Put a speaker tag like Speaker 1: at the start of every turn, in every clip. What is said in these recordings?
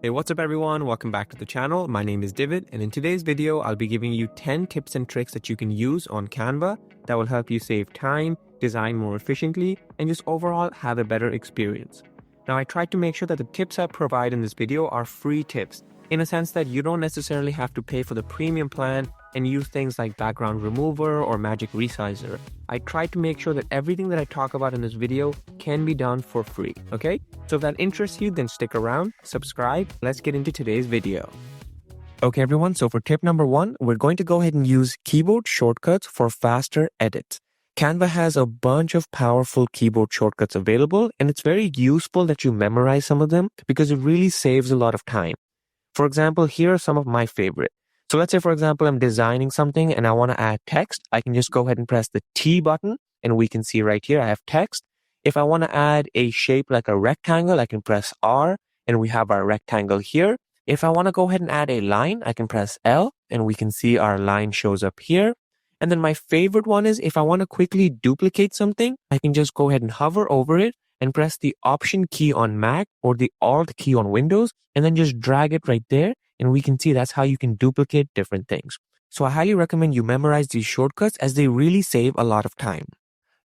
Speaker 1: Hey, what's up everyone? Welcome back to the channel. My name is David, and in today's video, I'll be giving you 10 tips and tricks that you can use on Canva that will help you save time, design more efficiently, and just overall have a better experience. Now, I tried to make sure that the tips I provide in this video are free tips, in a sense that you don't necessarily have to pay for the premium plan and use things like background remover or magic resizer. I tried to make sure that everything that I talk about in this video can be done for free, okay? So if that interests you, then stick around, subscribe, let's get into today's video. Okay everyone, so for tip number 1, we're going to go ahead and use keyboard shortcuts for faster edits. Canva has a bunch of powerful keyboard shortcuts available, and it's very useful that you memorize some of them because it really saves a lot of time. For example, here are some of my favorite. So let's say, for example, I'm designing something and I want to add text. I can just go ahead and press the T button, and we can see right here I have text. If I want to add a shape like a rectangle, I can press R, and we have our rectangle here. If I want to go ahead and add a line, I can press L, and we can see our line shows up here. And then my favorite one is if I want to quickly duplicate something, I can just go ahead and hover over it and press the Option key on Mac or the Alt key on Windows, and then just drag it right there. And we can see that's how you can duplicate different things. So I highly recommend you memorize these shortcuts as they really save a lot of time.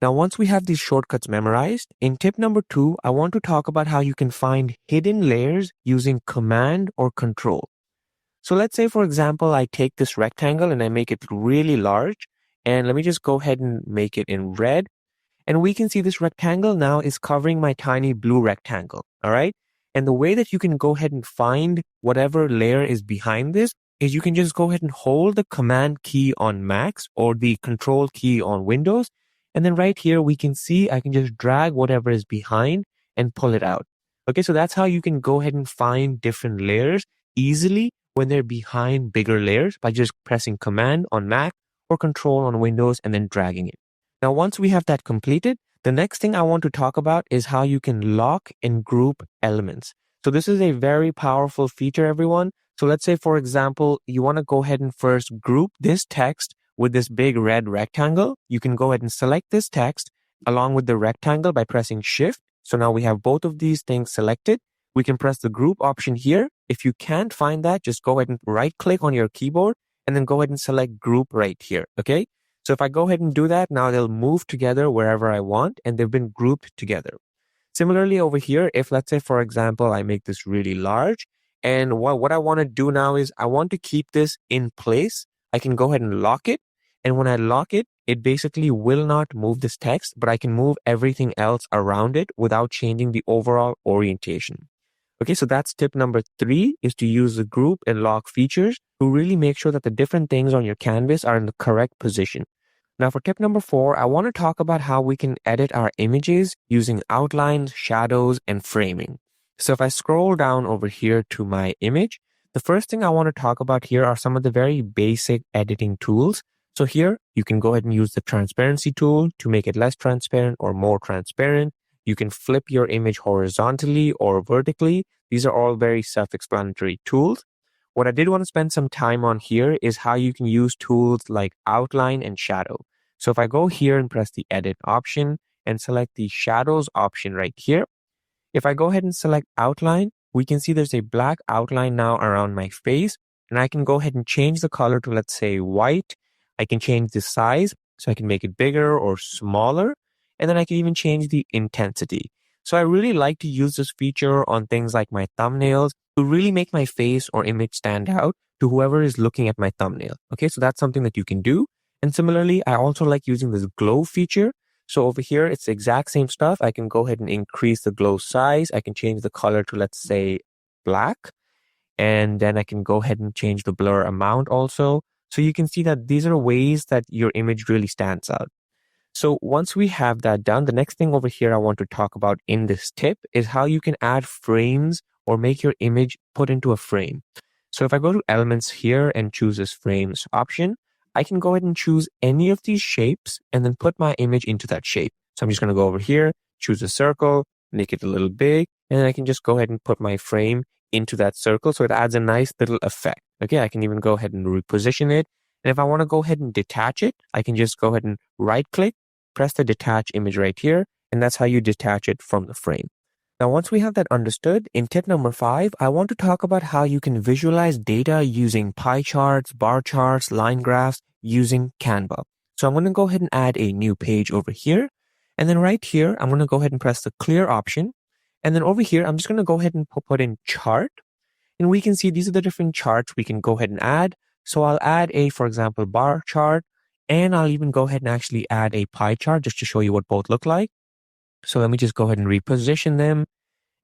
Speaker 1: Now, once we have these shortcuts memorized, in tip number 2, I want to talk about how you can find hidden layers using Command or Control. So let's say, for example, I take this rectangle and I make it really large. And let me just go ahead and make it in red. And we can see this rectangle now is covering my tiny blue rectangle, all right? And the way that you can go ahead and find whatever layer is behind this is you can just go ahead and hold the Command key on Macs or the Control key on Windows. And then right here, we can see I can just drag whatever is behind and pull it out. Okay, so that's how you can go ahead and find different layers easily when they're behind bigger layers by just pressing Command on Mac or Control on Windows and then dragging it. Now, once we have that completed, the next thing I want to talk about is how you can lock and group elements. So this is a very powerful feature, everyone. So let's say, for example, you want to go ahead and first group this text with this big red rectangle. You can go ahead and select this text along with the rectangle by pressing Shift. So now we have both of these things selected. We can press the group option here. If you can't find that, just go ahead and right click on your keyboard and then go ahead and select group right here, okay? So if I go ahead and do that, now they'll move together wherever I want, and they've been grouped together. Similarly over here, if let's say, for example, I make this really large, and what I want to do now is I want to keep this in place. I can go ahead and lock it. And when I lock it, it basically will not move this text, but I can move everything else around it without changing the overall orientation. Okay, so that's tip number 3, is to use the group and lock features to really make sure that the different things on your canvas are in the correct position. Now for tip number 4, I want to talk about how we can edit our images using outlines, shadows, and framing. So if I scroll down over here to my image, the first thing I want to talk about here are some of the very basic editing tools. So here, you can go ahead and use the transparency tool to make it less transparent or more transparent. You can flip your image horizontally or vertically. These are all very self-explanatory tools. What I did want to spend some time on here is how you can use tools like outline and shadow. So if I go here and press the edit option and select the shadows option right here, if I go ahead and select outline, we can see there's a black outline now around my face, and I can go ahead and change the color to, let's say, white. I can change the size, so I can make it bigger or smaller. And then I can even change the intensity. So I really like to use this feature on things like my thumbnails to really make my face or image stand out to whoever is looking at my thumbnail. Okay, so that's something that you can do. And similarly, I also like using this glow feature. So over here, it's the exact same stuff. I can go ahead and increase the glow size. I can change the color to, let's say, black. And then I can go ahead and change the blur amount also. So you can see that these are ways that your image really stands out. So once we have that done, the next thing over here I want to talk about in this tip is how you can add frames or make your image put into a frame. So if I go to elements here and choose this frames option, I can go ahead and choose any of these shapes and then put my image into that shape. So I'm just going to go over here, choose a circle, make it a little big, and then I can just go ahead and put my frame into that circle. So it adds a nice little effect. Okay, I can even go ahead and reposition it. And if I want to go ahead and detach it, I can just go ahead and right click, press the detach image right here, and that's how you detach it from the frame. Now, once we have that understood, in tip number 5, I want to talk about how you can visualize data using pie charts, bar charts, line graphs using Canva. So I'm going to go ahead and add a new page over here. And then right here, I'm going to go ahead and press the clear option. And then over here, I'm just going to go ahead and put in chart. And we can see these are the different charts we can go ahead and add. So I'll add a, for example, bar chart. And I'll even go ahead and actually add a pie chart just to show you what both look like. So let me just go ahead and reposition them.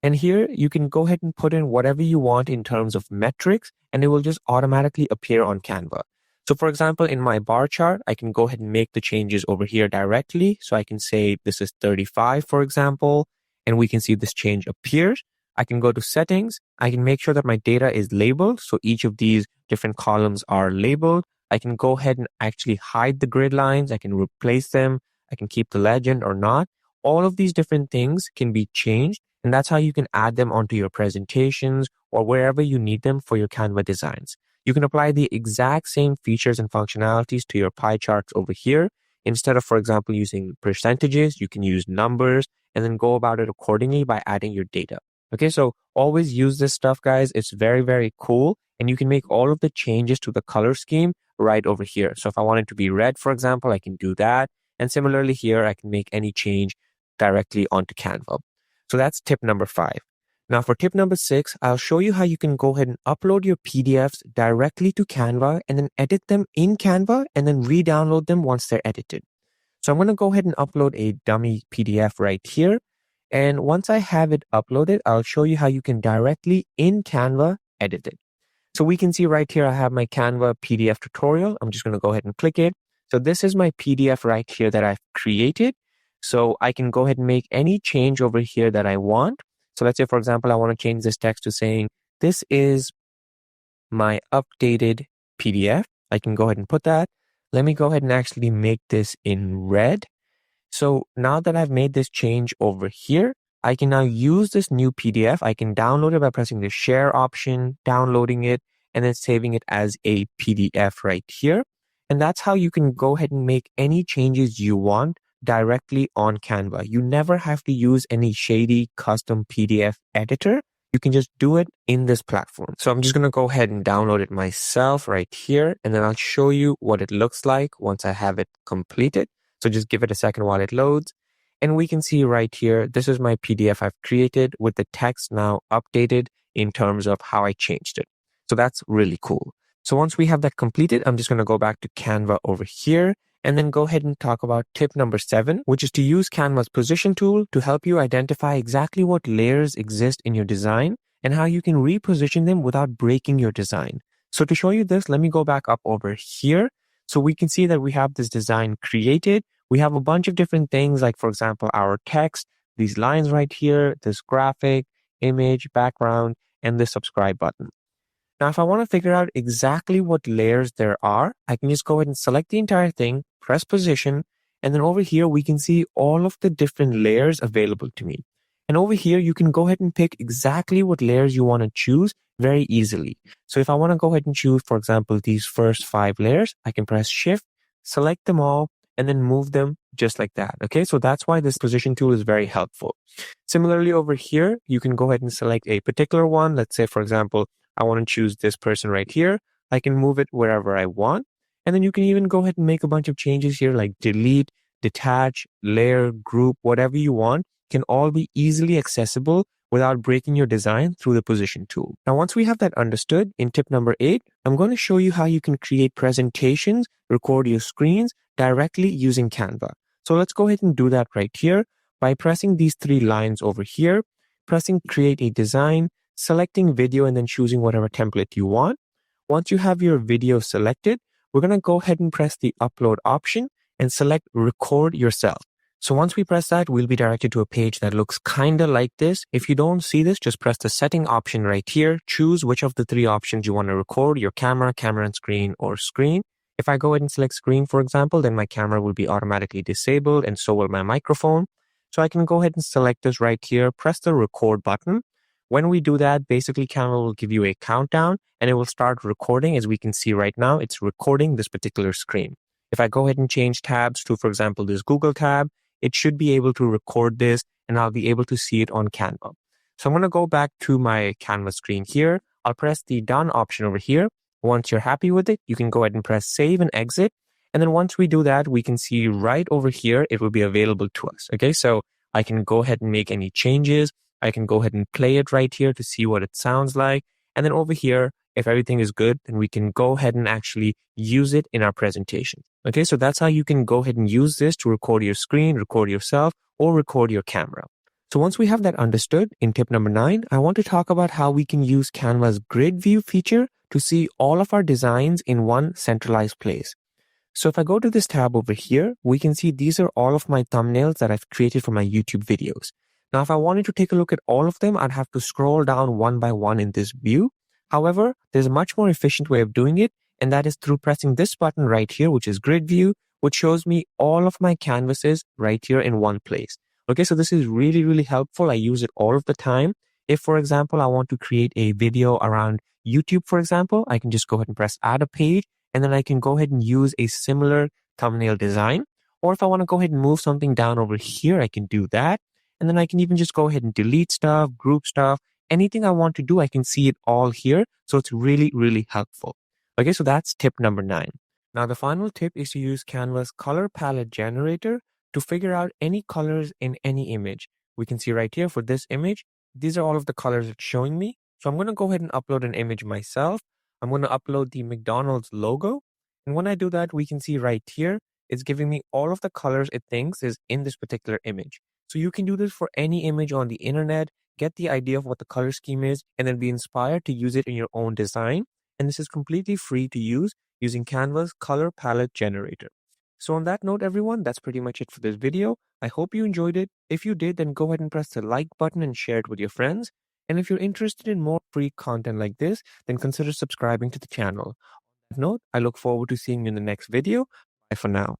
Speaker 1: And here you can go ahead and put in whatever you want in terms of metrics, and it will just automatically appear on Canva. So for example, in my bar chart, I can go ahead and make the changes over here directly. So I can say this is 35, for example, and we can see this change appears. I can go to settings. I can make sure that my data is labeled. So each of these different columns are labeled. I can go ahead and actually hide the grid lines. I can replace them. I can keep the legend or not. All of these different things can be changed. And that's how you can add them onto your presentations or wherever you need them for your Canva designs. You can apply the exact same features and functionalities to your pie charts over here. Instead of, for example, using percentages, you can use numbers and then go about it accordingly by adding your data. Okay, so always use this stuff, guys. It's very, very cool. And you can make all of the changes to the color scheme right over here. So if I want it to be red, for example, I can do that. And similarly here, I can make any change directly onto Canva. So that's tip number 5. Now for tip number 6, I'll show you how you can go ahead and upload your PDFs directly to Canva and then edit them in Canva and then re-download them once they're edited. So I'm going to go ahead and upload a dummy PDF right here. And once I have it uploaded, I'll show you how you can directly in Canva edit it. So we can see right here, I have my Canva PDF tutorial. I'm just going to go ahead and click it. So this is my PDF right here that I've created. So I can go ahead and make any change over here that I want. So let's say, for example, I want to change this text to saying, this is my updated PDF. I can go ahead and put that. Let me go ahead and actually make this in red. So now that I've made this change over here, I can now use this new PDF. I can download it by pressing the share option, downloading it, and then saving it as a PDF right here. And that's how you can go ahead and make any changes you want directly on Canva. You never have to use any shady custom PDF editor. You can just do it in this platform. So I'm just going to go ahead and download it myself right here. And then I'll show you what it looks like once I have it completed. So just give it a second while it loads. And we can see right here, this is my PDF I've created with the text now updated in terms of how I changed it. So that's really cool. So once we have that completed, I'm just going to go back to Canva over here and then go ahead and talk about tip number 7, which is to use Canva's position tool to help you identify exactly what layers exist in your design and how you can reposition them without breaking your design. So to show you this, let me go back up over here. So we can see that we have this design created. We have a bunch of different things like, for example, our text, these lines right here, this graphic, image, background, and the subscribe button. Now, if I want to figure out exactly what layers there are, I can just go ahead and select the entire thing, press position, and then over here, we can see all of the different layers available to me. And over here, you can go ahead and pick exactly what layers you want to choose very easily. So if I want to go ahead and choose, for example, these first 5 layers, I can press Shift, select them all, and then move them just like that. Okay, so that's why this position tool is very helpful. Similarly, over here, you can go ahead and select a particular one. Let's say, for example, I want to choose this person right here. I can move it wherever I want. And then you can even go ahead and make a bunch of changes here like delete, detach, layer, group, whatever you want can all be easily accessible without breaking your design through the position tool. Now, once we have that understood, in tip number 8, I'm going to show you how you can create presentations, record your screens directly using Canva. So let's go ahead and do that right here by pressing these 3 lines over here, pressing create a design, selecting video, and then choosing whatever template you want. Once you have your video selected, we're going to go ahead and press the upload option and select record yourself. So once we press that, we'll be directed to a page that looks kind of like this. If you don't see this, just press the setting option right here. Choose which of the 3 options you want to record, your camera, camera and screen, or screen. If I go ahead and select screen, for example, then my camera will be automatically disabled and so will my microphone. So I can go ahead and select this right here, press the record button. When we do that, basically Canva will give you a countdown and it will start recording. As we can see right now, it's recording this particular screen. If I go ahead and change tabs to, for example, this Google tab, it should be able to record this and I'll be able to see it on Canva. So I'm going to go back to my Canva screen here. I'll press the done option over here. Once you're happy with it, you can go ahead and press save and exit. And then once we do that, we can see right over here, it will be available to us. Okay, so I can go ahead and make any changes. I can go ahead and play it right here to see what it sounds like. And then over here, if everything is good, then we can go ahead and actually use it in our presentation. Okay, so that's how you can go ahead and use this to record your screen, record yourself, or record your camera. So once we have that understood, in tip number 9, I want to talk about how we can use Canva's grid view feature to see all of our designs in one centralized place. So if I go to this tab over here, we can see these are all of my thumbnails that I've created for my YouTube videos. Now, if I wanted to take a look at all of them, I'd have to scroll down one by one in this view. However, there's a much more efficient way of doing it, and that is through pressing this button right here, which is grid view, which shows me all of my canvases right here in one place. Okay, so this is really, really helpful. I use it all of the time. If, for example, I want to create a video around YouTube, for example, I can just go ahead and press add a page, and then I can go ahead and use a similar thumbnail design. Or if I want to go ahead and move something down over here, I can do that. And then I can even just go ahead and delete stuff, group stuff, anything I want to do, I can see it all here. So it's really, really helpful. Okay, so that's tip number 9. Now, the final tip is to use Canva's color palette generator to figure out any colors in any image. We can see right here for this image, these are all of the colors it's showing me. So I'm going to go ahead and upload an image myself. I'm going to upload the McDonald's logo. And when I do that, we can see right here, it's giving me all of the colors it thinks is in this particular image. So you can do this for any image on the internet, get the idea of what the color scheme is, and then be inspired to use it in your own design. And this is completely free to use using Canva's color palette generator. So on that note, everyone, that's pretty much it for this video. I hope you enjoyed it. If you did, then go ahead and press the like button and share it with your friends. And if you're interested in more free content like this, then consider subscribing to the channel. On that note, I look forward to seeing you in the next video. Bye for now.